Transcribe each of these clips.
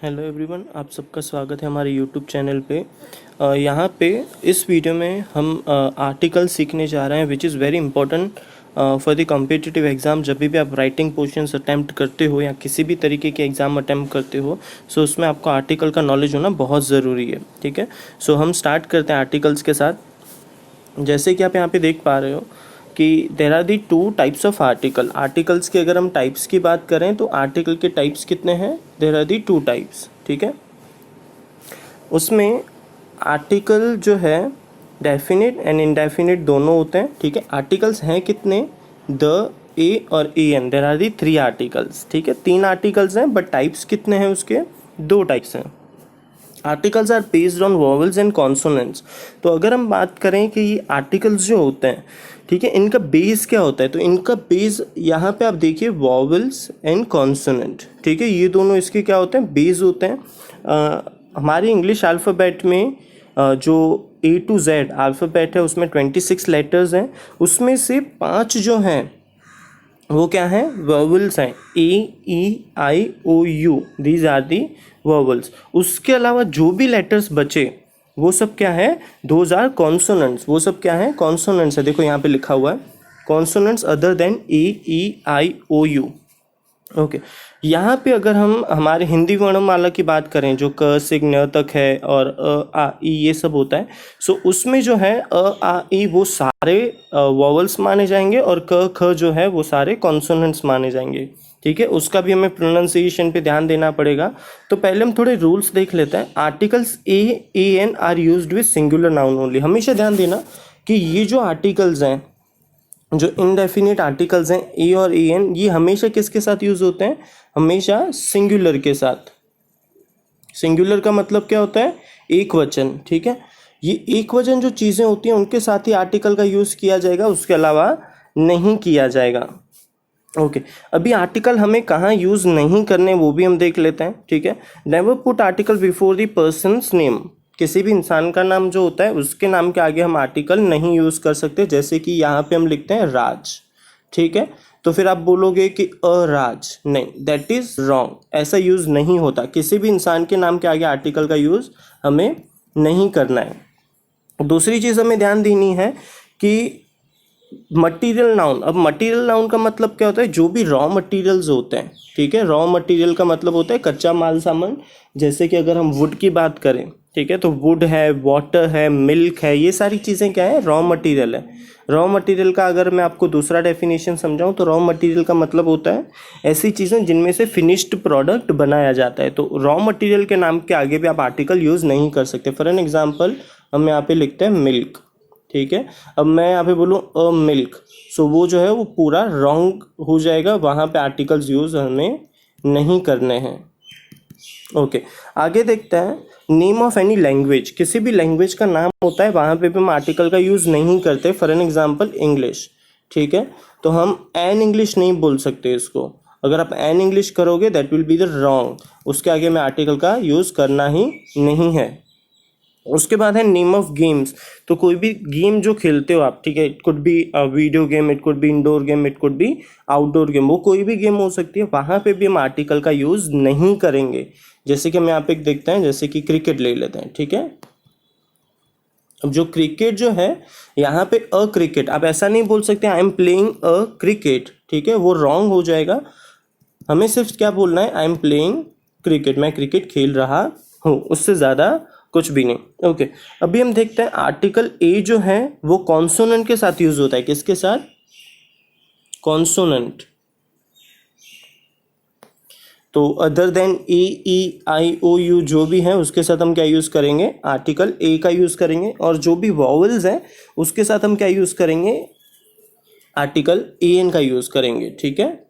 Hello everyone, आप सबका स्वागत है हमारे यूट्यूब चैनल पे। यहाँ पे इस वीडियो में हम आर्टिकल सीखने जा रहे हैं which is very important for the competitive exam. जब भी आप राइटिंग पोर्शंस अटैम्प्ट करते हो या किसी भी तरीके के एग्ज़ाम अटैम्प्ट करते हो, सो उसमें आपको आर्टिकल का नॉलेज होना बहुत ज़रूरी है। ठीक है, सो हम स्टार्ट करते हैं आर्टिकल्स के साथ। जैसे कि आप यहाँ पे देख पा रहे हो कि there are the two types of articles की अगर हम टाइप्स की बात करें तो आर्टिकल के टाइप्स कितने हैं? There are the two types. ठीक है, उसमें आर्टिकल जो है डेफिनेट एंड इनडेफिनेट दोनों होते हैं। ठीक है, आर्टिकल्स हैं कितने? द, ए और a an. There are the three articles. ठीक है, तीन आर्टिकल्स हैं बट टाइप्स कितने हैं उसके? दो टाइप्स हैं। Articles are based on vowels and consonants. तो अगर हम बात करें कि ये आर्टिकल्स जो होते हैं, ठीक है, इनका बेस क्या होता है? तो इनका बेस यहाँ पे आप देखिए वॉवल्स एंड कॉन्सोनेंट। ठीक है, ये दोनों इसके क्या होते हैं? बेस होते हैं। हमारे इंग्लिश अल्फ़ाबेट में जो A to Z अल्फ़ाबेट है उसमें 26 लेटर्स हैं, उसमें से 5 जो हैं वो क्या हैं? वॉवल्स हैं। A, E, I, O, U, these are the vowels. उसके अलावा जो भी लेटर्स बचे वो सब क्या है? Those are consonants. वो सब क्या है? कॉन्सोनेंट्स है। देखो यहाँ पे लिखा हुआ है consonants other than A, E, I, O, U। Okay, यहाँ पे अगर हम हमारे हिंदी वर्णमाला की बात करें जो क से ञ तक है और अ आ ई ये सब होता है, सो उसमें जो है अ आ ई वो सारे वॉवल्स माने जाएंगे और क ख जो है वो सारे कॉन्सोनेंट्स माने जाएंगे। ठीक है, उसका भी हमें प्रोनाउंसिएशन पे ध्यान देना पड़ेगा। तो पहले हम थोड़े रूल्स देख लेते हैं। Articles a an are used with singular noun only. हमेशा ध्यान देना कि ये जो आर्टिकल्स हैं, जो इनडेफिनिट आर्टिकल्स हैं ए और ए एन, ये हमेशा किसके साथ यूज़ होते हैं? हमेशा सिंगुलर के साथ। सिंगुलर का मतलब क्या होता है? एक वचन। ठीक है, ये एक वचन जो चीज़ें होती हैं उनके साथ ही आर्टिकल का यूज़ किया जाएगा, उसके अलावा नहीं किया जाएगा। ओके, अभी आर्टिकल हमें कहाँ यूज़ नहीं करने वो भी हम देख लेते हैं। ठीक है, never put article before the persons name. किसी भी इंसान का नाम जो होता है उसके नाम के आगे हम आर्टिकल नहीं यूज़ कर सकते। जैसे कि यहाँ पे हम लिखते हैं राज। ठीक है, तो फिर आप बोलोगे कि अराज, नहीं, दैट इज़ रॉन्ग। ऐसा यूज़ नहीं होता। किसी भी इंसान के नाम के आगे आर्टिकल का यूज़ हमें नहीं करना है। दूसरी चीज़ हमें ध्यान देनी है कि मटीरियल नाउन। अब मटीरियल नाउन का मतलब क्या होता है? जो भी रॉ मटीरियल्स होते हैं। ठीक है, रॉ मटीरियल का मतलब होता है कच्चा माल सामान। जैसे कि अगर हम वुड की बात करें, ठीक है, तो वुड है, वाटर है, मिल्क है, ये सारी चीज़ें क्या है? रॉ मटीरियल है। रॉ मटीरियल का अगर मैं आपको दूसरा डेफिनेशन समझाऊं तो रॉ मटीरियल का मतलब होता है ऐसी चीज़ें जिनमें से फिनिश्ड प्रोडक्ट बनाया जाता है। तो रॉ मटीरियल के नाम के आगे भी आप आर्टिकल यूज़ नहीं कर सकते। फॉर एन एग्जाम्पल हम यहाँ पे लिखते हैं मिल्क। ठीक है, अब मैं यहाँ पे बोलूँ अ मिल्क, सो वो जो है वो पूरा रॉन्ग हो जाएगा। वहाँ पे आर्टिकल्स यूज़ हमें नहीं करने हैं। ओके, आगे देखते हैं नेम ऑफ एनी लैंग्वेज। किसी भी लैंग्वेज का नाम होता है, वहाँ पे भी हम आर्टिकल का यूज़ नहीं करते। For an example English. ठीक है, तो हम एन इंग्लिश नहीं बोल सकते इसको। अगर आप एन इंग्लिश करोगे that will be the wrong. उसके आगे में आर्टिकल का यूज़ करना ही नहीं है। उसके बाद है नेम ऑफ गेम्स। तो कोई भी गेम जो खेलते हो आप, ठीक है, it could be video game, it could be indoor game, it could be outdoor game, वो कोई भी गेम हो सकती है। वहाँ पे भी हम आर्टिकल का यूज़ नहीं करेंगे। जैसे कि हम यहाँ पे देखते हैं, जैसे कि क्रिकेट ले लेते हैं। ठीक है, अब जो क्रिकेट जो है यहाँ पे अ क्रिकेट, आप ऐसा नहीं बोल सकते I am playing a cricket. ठीक है, वो रॉन्ग हो जाएगा। हमें सिर्फ क्या बोलना है? आई एम प्लेइंग क्रिकेट, मैं क्रिकेट खेल रहा हूँ, उससे ज़्यादा कुछ भी नहीं। ओके, अभी हम देखते हैं आर्टिकल ए जो है वो कॉन्सोनेंट के साथ यूज होता है। किसके साथ? कॉन्सोनेंट। तो other than A, E, I, O, U जो भी है उसके साथ हम क्या यूज करेंगे? आर्टिकल ए का यूज करेंगे। और जो भी वॉवल्स हैं उसके साथ हम क्या यूज करेंगे? आर्टिकल ए एन का यूज करेंगे। ठीक है,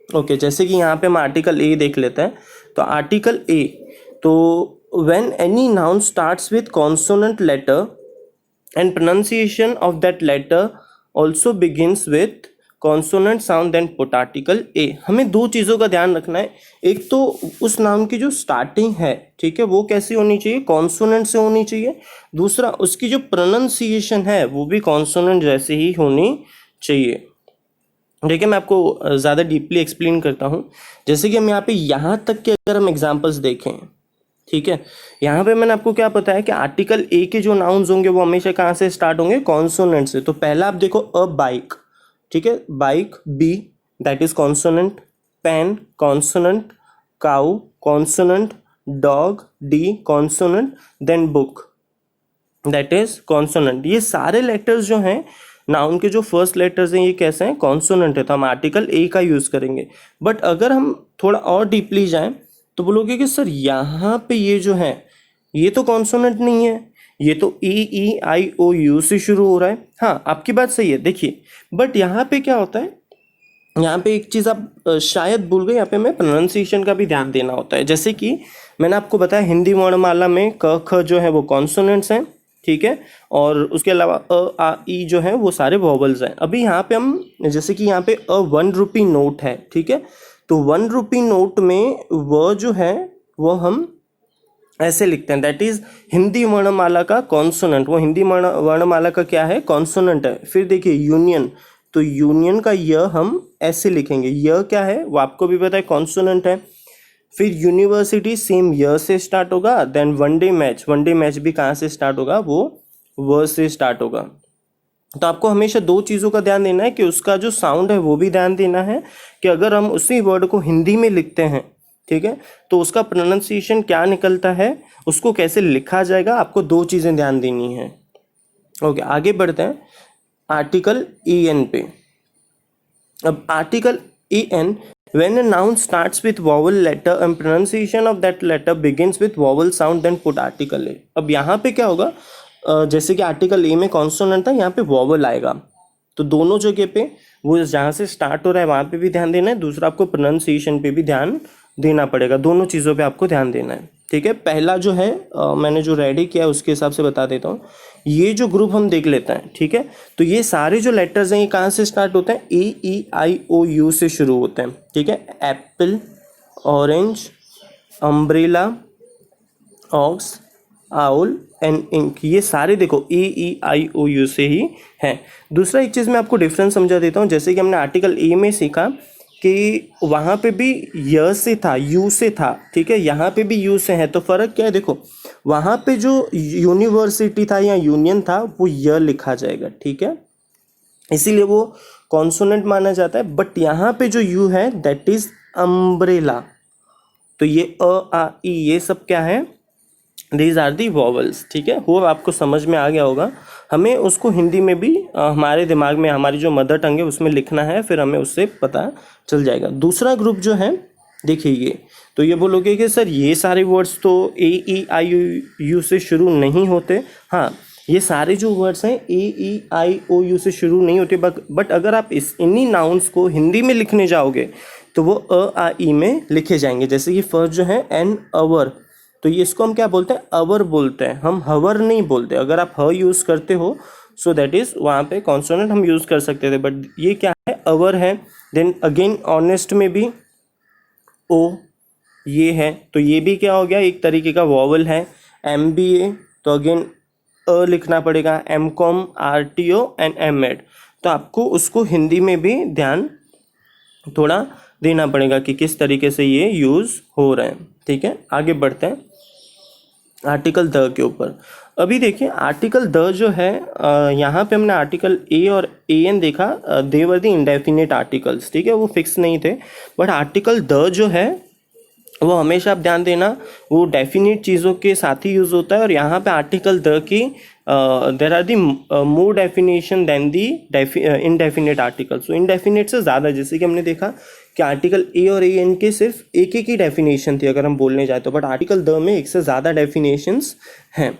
ओके, जैसे कि यहाँ पे हम आर्टिकल ए देख लेते हैं। तो आर्टिकल ए, तो when any noun starts with consonant letter and pronunciation of that letter also begins with consonant sound then put article a. हमें दो चीज़ों का ध्यान रखना है। एक तो उस नाउन की जो स्टार्टिंग है, ठीक है, वो कैसी होनी चाहिए? कॉन्सोनेंट से होनी चाहिए। दूसरा, उसकी जो प्रोनाउंसिएशन है वो भी कॉन्सोनेंट जैसे ही होनी चाहिए। देखिए मैं आपको ज़्यादा डीपली एक्सप्लेन करता हूँ। जैसे कि हम यहाँ तक के अगर हम एग्जांपल्स देखें, ठीक है, यहाँ पे मैंने आपको क्या बताया कि आर्टिकल ए के जो नाउन्स होंगे वो हमेशा कहाँ से स्टार्ट होंगे, कॉन्सोनेंट से। तो पहला आप देखो अ बाइक, ठीक है, bike B that is consonant, pen consonant, cow consonant, dog D consonant, then book that is consonant. ये सारे लेटर्स जो हैं नाउन के जो फर्स्ट लेटर्स हैं ये कैसे हैं, कॉन्सोनेंट है, तो हम आर्टिकल ए का यूज़ करेंगे। बट अगर हम थोड़ा और डीपली जाएं तो बोलोगे कि सर यहाँ पे ये जो है ये तो कॉन्सोनेंट नहीं है, ये तो ई आई ओ यू से शुरू हो रहा है। हाँ आपकी बात सही है, देखिए बट यहाँ पे क्या होता है, यहाँ पे एक चीज़ आप शायद भूल गए, यहाँ पे हमें प्रोनाउंसिएशन का भी ध्यान देना होता है। जैसे कि मैंने आपको बताया हिंदी वर्णमाला में क ख जो है वो कॉन्सोनेंट्स हैं, ठीक है, और उसके अलावा अ आ ई जो है वो सारे वॉवल्स हैं। अभी यहाँ पे हम जैसे कि यहाँ पे ₹1 नोट है, ठीक है, तो ₹1 नोट में व जो है वो हम ऐसे लिखते हैं, दैट इज हिंदी वर्णमाला का कॉन्सोनेंट। वो हिंदी वर्णमाला का क्या है, कॉन्सोनेंट है। फिर देखिए यूनियन, तो यूनियन का य हम ऐसे लिखेंगे, य क्या है वो आपको भी पता है कॉन्सोनेंट है। फिर यूनिवर्सिटी सेम य से स्टार्ट होगा। देन वनडे मैच भी कहाँ से स्टार्ट होगा, वो व से स्टार्ट होगा। तो आपको हमेशा दो चीज़ों का ध्यान देना है कि उसका जो साउंड है वो भी ध्यान देना है कि अगर हम उसी वर्ड को हिंदी में लिखते हैं, ठीक है, तो उसका प्रोनाउंसिएशन क्या निकलता है, उसको कैसे लिखा जाएगा, आपको दो चीज़ें ध्यान देनी है। ओके आगे बढ़ते हैं आर्टिकल ई एन पे। अब article E N, when a noun starts with vowel letter and pronunciation of that letter begins with vowel sound then put article a। अब यहाँ पे क्या होगा, जैसे कि आर्टिकल ए में कॉन्सोनेंट था, यहाँ पे वॉवल आएगा, तो दोनों जगह पे वो जहाँ से स्टार्ट हो रहा है वहाँ पे भी ध्यान देना है, दूसरा आपको प्रोनाउंसिएशन पे भी ध्यान देना पड़ेगा, दोनों चीज़ों पे आपको ध्यान देना है, ठीक है। पहला जो है मैंने जो रेडी किया है उसके हिसाब से बता देता हूँ। ये जो ग्रुप हम देख लेते हैं, ठीक है, तो ये सारे जो लेटर्स हैं ये कहाँ से स्टार्ट होते हैं, ई आई ओ यू से शुरू होते हैं, ठीक है। Apple, orange, umbrella, ox, owl and ink, ये सारे देखो ई आई ओ यू से ही हैं। दूसरा एक चीज़ मैं आपको डिफरेंस समझा देता हूँ। जैसे कि हमने आर्टिकल ए में सीखा कि वहाँ पे भी य से था, यू से था, ठीक है, यहाँ पे भी यू से है, तो फ़र्क क्या है, देखो वहाँ पे जो यूनिवर्सिटी था या यूनियन था वो य लिखा जाएगा, ठीक है, इसीलिए वो कॉन्सोनेंट माना जाता है। बट यहाँ पे जो यू है दैट इज अम्ब्रेला, तो ये अ आ ई ये सब क्या है, दीज आर दी वॉवल्स, ठीक है। वो आपको समझ में आ गया होगा। हमें उसको हिंदी में भी हमारे दिमाग में हमारी जो मदर टंग है उसमें लिखना है, फिर हमें उससे पता चल जाएगा। दूसरा ग्रुप जो है देखिए ये, तो ये बोलोगे कि सर ये सारे वर्ड्स तो ई आई यू से शुरू नहीं होते। हाँ ये सारे जो वर्ड्स हैं ई आई ओ यू से शुरू नहीं होते, बट अगर आप इन्हीं नाउन्स को हिंदी में लिखने जाओगे तो वो अ आ ई में लिखे जाएंगे। जैसे कि फर्स्ट जो है एन अवर, तो ये इसको हम क्या बोलते हैं, अवर बोलते हैं, हम हवर नहीं बोलते। अगर आप ह यूज़ करते हो सो दैट इज़ वहाँ पे कॉन्सोनेंट हम यूज़ कर सकते थे, बट ये क्या है, अवर है। देन अगेन ऑनेस्ट में भी ओ ये है, तो ये भी क्या हो गया, एक तरीके का वॉवल है। MBA तो अगेन अ लिखना पड़ेगा, MCOM RTO एंड MED, तो आपको उसको हिंदी में भी ध्यान थोड़ा देना पड़ेगा कि किस तरीके से ये यूज़ हो रहे हैं, ठीक है। आगे बढ़ते हैं आर्टिकल द के ऊपर। अभी देखिए आर्टिकल द जो है यहाँ पे हमने आर्टिकल ए और एन देखा, दे वर द इंडेफिनिट आर्टिकल्स, ठीक है, वो फिक्स नहीं थे। बट आर्टिकल द जो है वो हमेशा आप ध्यान देना वो डेफिनेट चीज़ों के साथ ही यूज़ होता है। और यहाँ पे आर्टिकल द की there are the more definition then the indefinite article. So indefinite से ज़्यादा, जैसे कि हमने देखा कि आर्टिकल ए और ए एन के सिर्फ एक ही डेफिनेशन थी अगर हम बोलने जाए तो, बट आर्टिकल द में एक से ज़्यादा डेफिनेशंस हैं।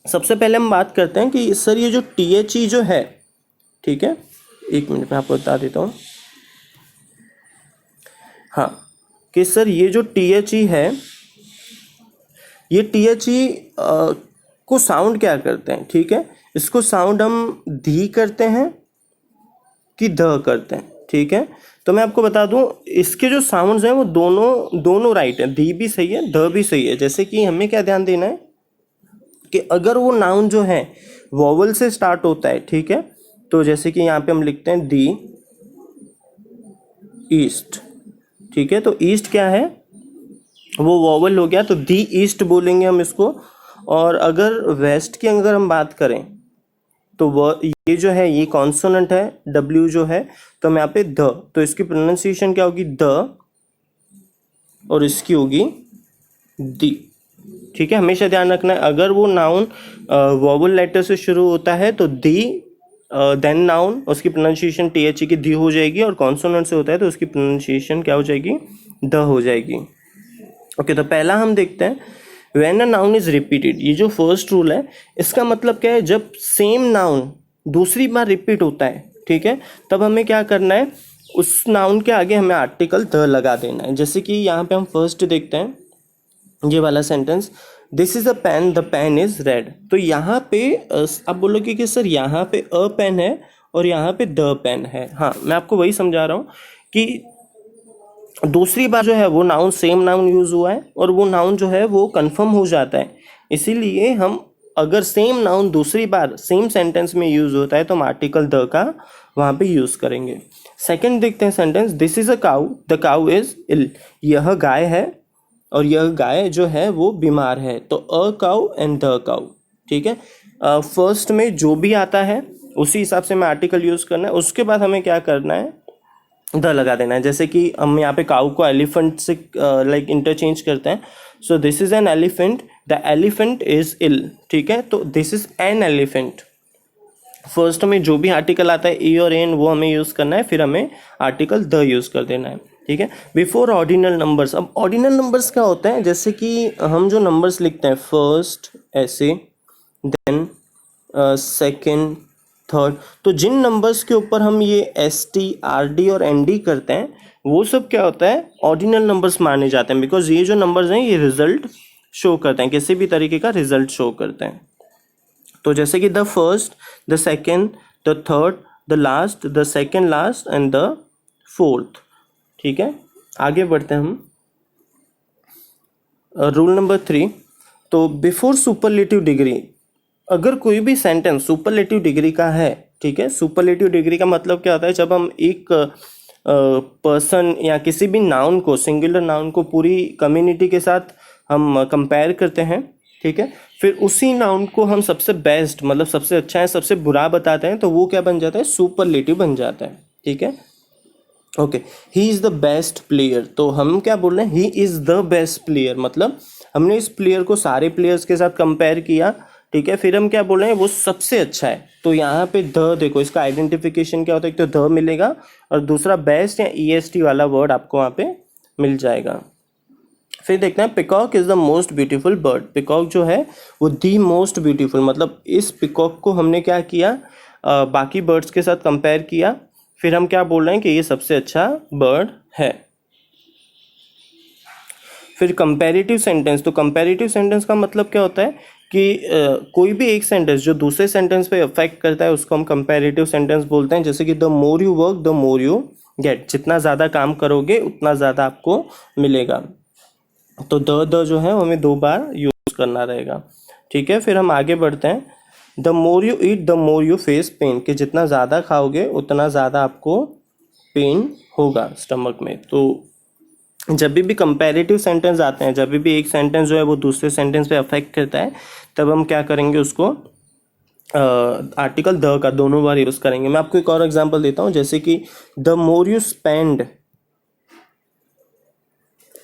सबसे पहले हम बात करते हैं कि सर ये जो THE जो है, ठीक है, एक मिनट में आपको बता देता हूँ। हाँ कि सर ये जो THE है, ये THE को साउंड क्या करते हैं, ठीक है, इसको साउंड हम धी करते हैं कि ध करते हैं, ठीक है। तो मैं आपको बता दूं इसके जो साउंड्स हैं वो दोनों राइट है, धी भी सही है, ध भी सही है। जैसे कि हमें क्या ध्यान देना है कि अगर वो नाउन जो है वॉवल से स्टार्ट होता है, ठीक है, तो जैसे कि यहाँ पे हम लिखते हैं दी, ईस्ट। ठीक है, तो ईस्ट क्या है, वो वॉवल हो गया, तो दी ईस्ट बोलेंगे हम इसको। और अगर वेस्ट की अगर हम बात करें तो वह ये जो है ये कॉन्सोनेंट है, डब्ल्यू जो है, तो हम यहाँ पे द, तो इसकी प्रोनाउंसिएशन क्या होगी, द, और इसकी होगी दी। ठीक है, हमेशा ध्यान रखना है, अगर वो नाउन वॉवल लेटर से शुरू होता है तो दी, देन नाउन, उसकी प्रोनाउंसिएशन टी एच ई की दी हो जाएगी, और कॉन्सोनेंट से होता है तो उसकी प्रोनाउंसिएशन क्या हो जाएगी, द हो जाएगी। ओके, तो पहला हम देखते हैं, when a noun is repeated, ये जो फर्स्ट रूल है इसका मतलब क्या है, जब सेम नाउन दूसरी बार रिपीट होता है, ठीक है, तब हमें क्या करना है, उस नाउन के आगे हमें आर्टिकल द लगा देना है। जैसे कि यहाँ पे हम फर्स्ट देखते हैं, ये वाला sentence, this is a pen, the pen is red. तो यहाँ पे आप बोलोगे कि सर यहाँ पे अ पेन है और यहाँ पे द पेन है। हाँ, मैं आपको वही समझा रहा हूँ कि दूसरी बार जो है वो नाउन, सेम नाउन यूज हुआ है और वो नाउन जो है वो कंफर्म हो जाता है, इसीलिए हम अगर सेम नाउन दूसरी बार सेम सेंटेंस में यूज होता है तो हम आर्टिकल द का वहाँ पे यूज करेंगे। सेकंड देखते हैं sentence, this is a cow, the cow is ill, यह गाय है और यह गाय जो है वो बीमार है, तो a cow and the cow. ठीक है, फर्स्ट में जो भी आता है उसी हिसाब से हमें आर्टिकल यूज करना है, उसके बाद हमें क्या करना है, द लगा देना है। जैसे कि हम यहाँ पे काउ को एलिफेंट से लाइक इंटरचेंज करते हैं, so this is an elephant, the elephant is ill. ठीक है, तो this is an elephant, first में जो भी आर्टिकल आता है ए और एन वो हमें यूज करना है, फिर हमें आर्टिकल द यूज कर देना है। ठीक है, बिफोर ऑर्डिनल नंबर्स, अब ऑर्डिनल नंबर्स क्या होते हैं, जैसे कि हम जो नंबर्स लिखते हैं फर्स्ट ऐसे, देन सेकेंड, थर्ड, तो जिन नंबर्स के ऊपर हम ये एस टी आर डी और एन डी करते हैं वो सब क्या होता है, ऑर्डिनल नंबर्स माने जाते हैं, बिकॉज ये जो नंबर्स हैं ये रिजल्ट शो करते हैं, किसी भी तरीके का रिजल्ट शो करते हैं। तो जैसे कि the first, the second, the third, the last, the second last and the fourth. ठीक है, आगे बढ़ते हैं हम, रूल नंबर 3, तो बिफोर सुपरलेटिव डिग्री, अगर कोई भी सेंटेंस सुपरलेटिव डिग्री का है, ठीक है, सुपरलेटिव डिग्री का मतलब क्या होता है, जब हम एक पर्सन या किसी भी नाउन को, सिंगुलर नाउन को पूरी कम्युनिटी के साथ हम कंपेयर करते हैं, ठीक है, फिर उसी नाउन को हम सबसे बेस्ट मतलब सबसे अच्छा है, सबसे बुरा बताते हैं, तो वो क्या बन जाता है, सुपरलेटिव बन जाता है। ठीक है, okay, he is the best player, तो हम क्या बोल रहे हैं, he is the best player, मतलब हमने इस प्लेयर को सारे प्लेयर्स के साथ कंपेयर किया, ठीक है, फिर हम क्या बोल रहे हैं, वो सबसे अच्छा है, तो यहाँ पे द देखो, इसका आइडेंटिफिकेशन क्या होता है, एक तो द मिलेगा और दूसरा बेस्ट या EST वाला वर्ड आपको वहाँ पे मिल जाएगा। फिर देखते हैं, peacock is the most beautiful bird, peacock जो है वो दी मोस्ट ब्यूटीफुल, मतलब इस पिकॉक को हमने क्या किया, बाकी बर्ड्स के साथ कंपेयर किया, फिर हम क्या बोल रहे हैं कि ये सबसे अच्छा बर्ड है। फिर कंपैरेटिव सेंटेंस, तो कंपैरेटिव सेंटेंस का मतलब क्या होता है कि कोई भी एक सेंटेंस जो दूसरे सेंटेंस पे अफेक्ट करता है उसको हम कंपैरेटिव सेंटेंस बोलते हैं। जैसे कि the more you work the more you get, जितना ज़्यादा काम करोगे उतना ज़्यादा आपको मिलेगा, तो द जो है हमें 2 बार यूज करना रहेगा। ठीक है, फिर हम आगे बढ़ते हैं, the more you eat the more you face pain, कि जितना ज़्यादा खाओगे उतना ज़्यादा आपको पेन होगा स्टमक में। तो जब भी कंपैरेटिव सेंटेंस आते हैं, जब भी एक सेंटेंस जो है वो दूसरे सेंटेंस पे अफेक्ट करता है, तब हम क्या करेंगे, उसको आर्टिकल द का दोनों बार यूज़ करेंगे। मैं आपको एक और एग्जांपल देता हूँ, जैसे कि the more you spend,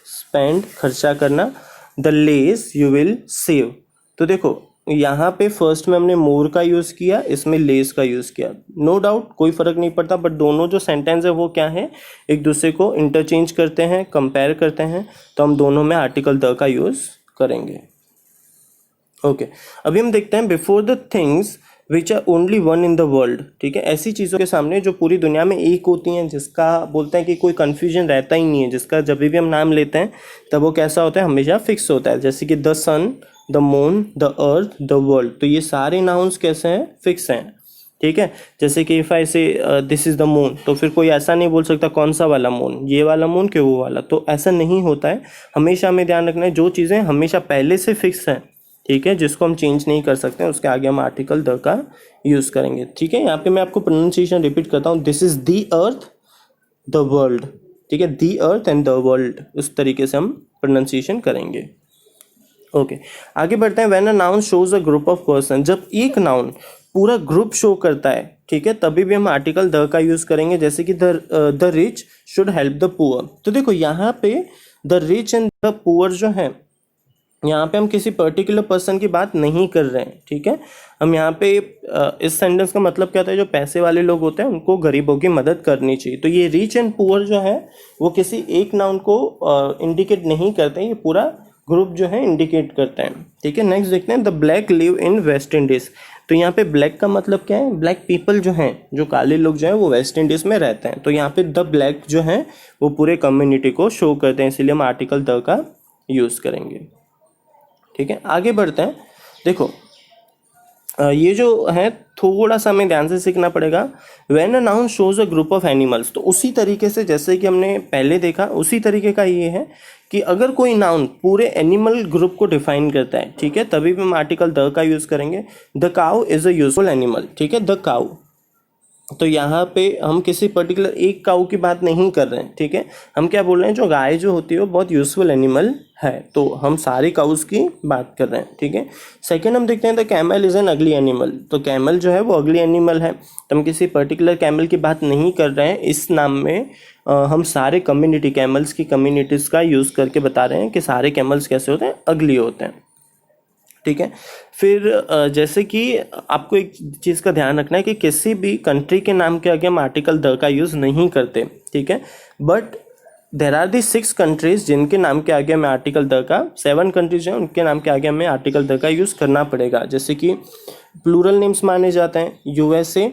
spend खर्चा करना, the less you will save. तो देखो यहाँ पे फर्स्ट में हमने मोर का यूज़ किया, इसमें लेस का यूज़ किया, नो डाउट कोई फ़र्क नहीं पड़ता, बट दोनों जो सेंटेंस है वो क्या है, एक दूसरे को इंटरचेंज करते हैं, कंपेयर करते हैं, तो हम दोनों में आर्टिकल द का यूज़ करेंगे। ओके, अभी हम देखते हैं, before the things which are only one in the world. ठीक है, ऐसी चीज़ों के सामने जो पूरी दुनिया में एक होती हैं, जिसका बोलते हैं कि कोई कन्फ्यूजन रहता ही नहीं है, जिसका जब भी हम नाम लेते हैं तब वो कैसा होता है, हमेशा फिक्स होता है। जैसे कि the sun, the moon, the earth, the world, तो ये सारे नाउन्स कैसे हैं, फिक्स हैं। ठीक है, जैसे कि इफ़ आई से दिस इज़ द मून, तो फिर कोई ऐसा नहीं बोल सकता कौन सा वाला मून, ये वाला मून कि वो वाला, तो ऐसा नहीं होता है। हमेशा हमें ध्यान रखना है जो चीज़ें हमेशा पहले से फिक्स हैं, ठीक है, जिसको हम चेंज नहीं कर सकते, उसके आगे हम आर्टिकल द का यूज़ करेंगे। ठीक है, यहाँ पे मैं आपको प्रोनाउंसिएशन रिपीट करता हूँ, this is the earth, the world, ठीक है, दी अर्थ एंड द वर्ल्ड, उस तरीके से हम प्रोनाउंसिएशन करेंगे। ओके आगे बढ़ते हैं। When a noun shows a group of person, जब एक नाउन पूरा ग्रुप शो करता है, ठीक है, तभी भी हम आर्टिकल द का यूज करेंगे, जैसे कि the rich should help the poor. तो देखो यहाँ पे the rich and the poor जो है, यहाँ पे हम किसी पर्टिकुलर पर्सन की बात नहीं कर रहे हैं, ठीक है। हम यहाँ पे इस सेंटेंस का मतलब क्या होता है, जो पैसे वाले लोग होते हैं उनको गरीबों की मदद करनी चाहिए। तो ये रिच एंड पुअर जो है वो किसी एक नाउन को इंडिकेट नहीं करते हैं, ये पूरा ग्रुप जो है इंडिकेट करते हैं, ठीक है। नेक्स्ट देखते हैं, the black live in West Indies. तो यहाँ पे ब्लैक का मतलब क्या है, ब्लैक पीपल जो हैं, जो काले लोग जो हैं वो वेस्ट इंडीज में रहते हैं। तो यहाँ पे द ब्लैक जो है वो पूरे कम्युनिटी को शो करते हैं, इसीलिए हम आर्टिकल द का यूज करेंगे, ठीक है। आगे बढ़ते हैं। देखो ये जो है थोड़ा सा हमें ध्यान से सीखना पड़ेगा। When a noun shows a group of animals, तो उसी तरीके से जैसे कि हमने पहले देखा उसी तरीके का ये है कि अगर कोई नाउन पूरे एनिमल ग्रुप को डिफाइन करता है, ठीक है, तभी भी हम आर्टिकल द का यूज करेंगे। The cow is a useful animal, ठीक है, द काउ। तो यहाँ पे हम किसी पर्टिकुलर एक काऊ की बात नहीं कर रहे हैं, ठीक है, हम क्या बोल रहे हैं, जो गाय जो होती है वो बहुत यूजफुल एनिमल है, तो हम सारे काउस की बात कर रहे हैं, ठीक है। सेकंड हम देखते हैं द कैमल इज एन अगली एनिमल। तो कैमल जो है वो अगली एनिमल है, तो हम किसी पर्टिकुलर कैमल की बात नहीं कर रहे हैं। इस नाम में हम सारे कम्युनिटी कैमल्स की कम्युनिटीज़ का यूज़ करके बता रहे हैं कि सारे कैमल्स कैसे होते हैं, अगली होते हैं, ठीक है। फिर जैसे कि आपको एक चीज़ का ध्यान रखना है कि किसी भी कंट्री के नाम के आगे हम आर्टिकल द का यूज़ नहीं करते, ठीक है। But there are the 6 countries जिनके नाम के आगे हमें आर्टिकल द का, 7 कंट्रीज हैं उनके नाम के आगे हमें आर्टिकल द का यूज़ करना पड़ेगा। जैसे कि प्लूरल नेम्स माने जाते हैं, USA,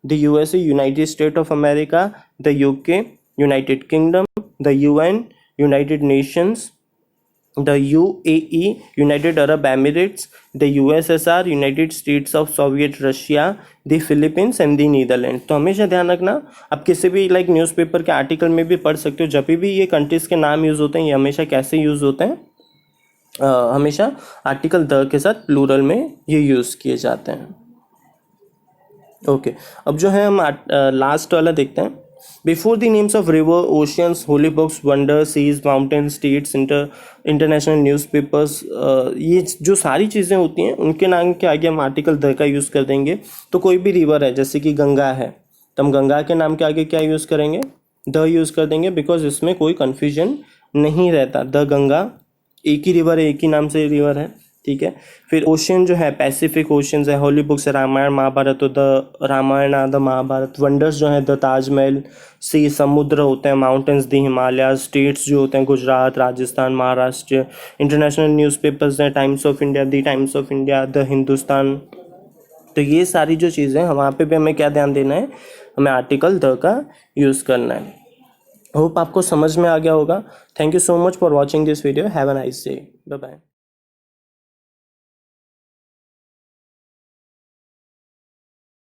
the USA, United state of America, the UK, United kingdom, the UN, United Nations, the UAE, United Arab Emirates, the USSR, United States of Soviet Russia, the Philippines and the Netherlands। तो हमेशा ध्यान रखना, आप किसी भी newspaper के article में भी पढ़ सकते हो, जब भी ये कंट्रीज के नाम यूज़ होते हैं ये हमेशा कैसे यूज़ होते हैं, हमेशा आर्टिकल द के साथ प्लूरल में ये यूज़ किए जाते हैं। ओके अब जो है हम लास्ट वाला देखते हैं। Before the names of river, oceans, holy books, wonder, seas, mountain, states, international newspapers, ये जो सारी चीज़ें होती हैं उनके नाम के आगे हम आर्टिकल द का यूज़ कर देंगे। तो कोई भी रिवर है जैसे कि गंगा है, तो हम गंगा के नाम के आगे क्या यूज़ करेंगे, द यूज़ कर देंगे, बिकॉज इसमें कोई कन्फ्यूजन नहीं रहता। द गंगा एक ही रिवर है, एक ही नाम से रिवर है, ठीक है। फिर ओशन जो है पैसिफिक ओशन है, होली बुक्स है रामायण महाभारत, तो the Ramayana the Mahabharata. Wonders जो है द ताजमहल, सी समुद्र होते हैं, माउंटेन्स द हिमालय, स्टेट्स जो होते हैं गुजरात, राजस्थान, महाराष्ट्र। इंटरनेशनल न्यूज़पेपर्स हैं times of India, the times of India, the Hindustan. तो ये सारी जो चीज़ें हैं वहाँ पे भी हमें क्या ध्यान देना है, हमें आर्टिकल द का यूज़ करना है। होप आपको समझ में आ गया होगा। Thank you so much for watching this video. Have a nice day. Bye bye.